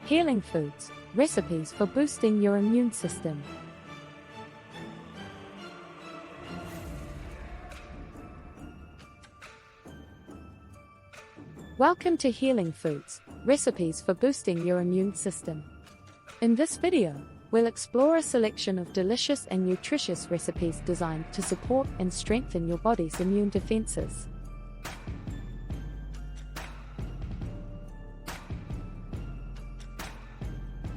Healing foods, recipes for boosting your immune system. Welcome to Healing Foods, recipes for boosting your immune system. In this video, we'll explore a selection of delicious and nutritious recipes designed to support and strengthen your body's immune defenses.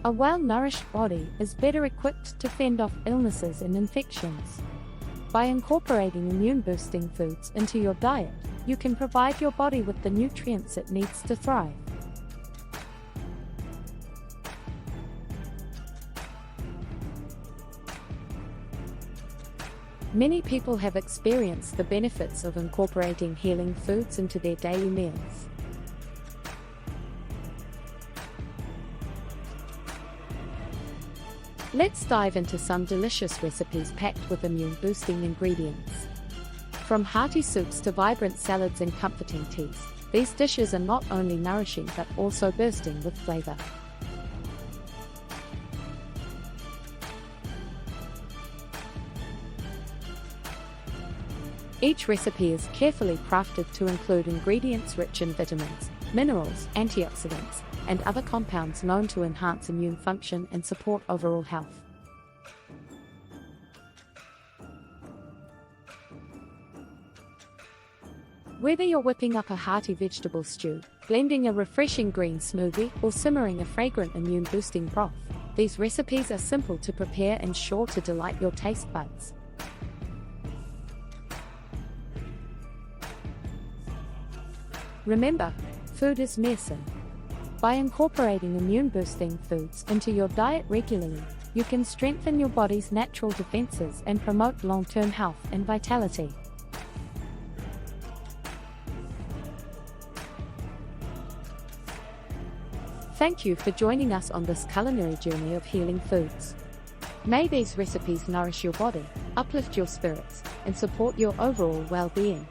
A well-nourished body is better equipped to fend off illnesses and infections. By incorporating immune-boosting foods into your diet, you can provide your body with the nutrients it needs to thrive. Many people have experienced the benefits of incorporating healing foods into their daily meals. Let's dive into some delicious recipes packed with immune-boosting ingredients. From hearty soups to vibrant salads and comforting teas, these dishes are not only nourishing but also bursting with flavor. Each recipe is carefully crafted to include ingredients rich in vitamins, minerals, antioxidants, and other compounds known to enhance immune function and support overall health. Whether you're whipping up a hearty vegetable stew, blending a refreshing green smoothie, or simmering a fragrant immune-boosting broth, these recipes are simple to prepare and sure to delight your taste buds. Remember, food is medicine. By incorporating immune-boosting foods into your diet regularly, you can strengthen your body's natural defenses and promote long-term health and vitality. Thank you for joining us on this culinary journey of healing foods. May these recipes nourish your body, uplift your spirits, and support your overall well-being.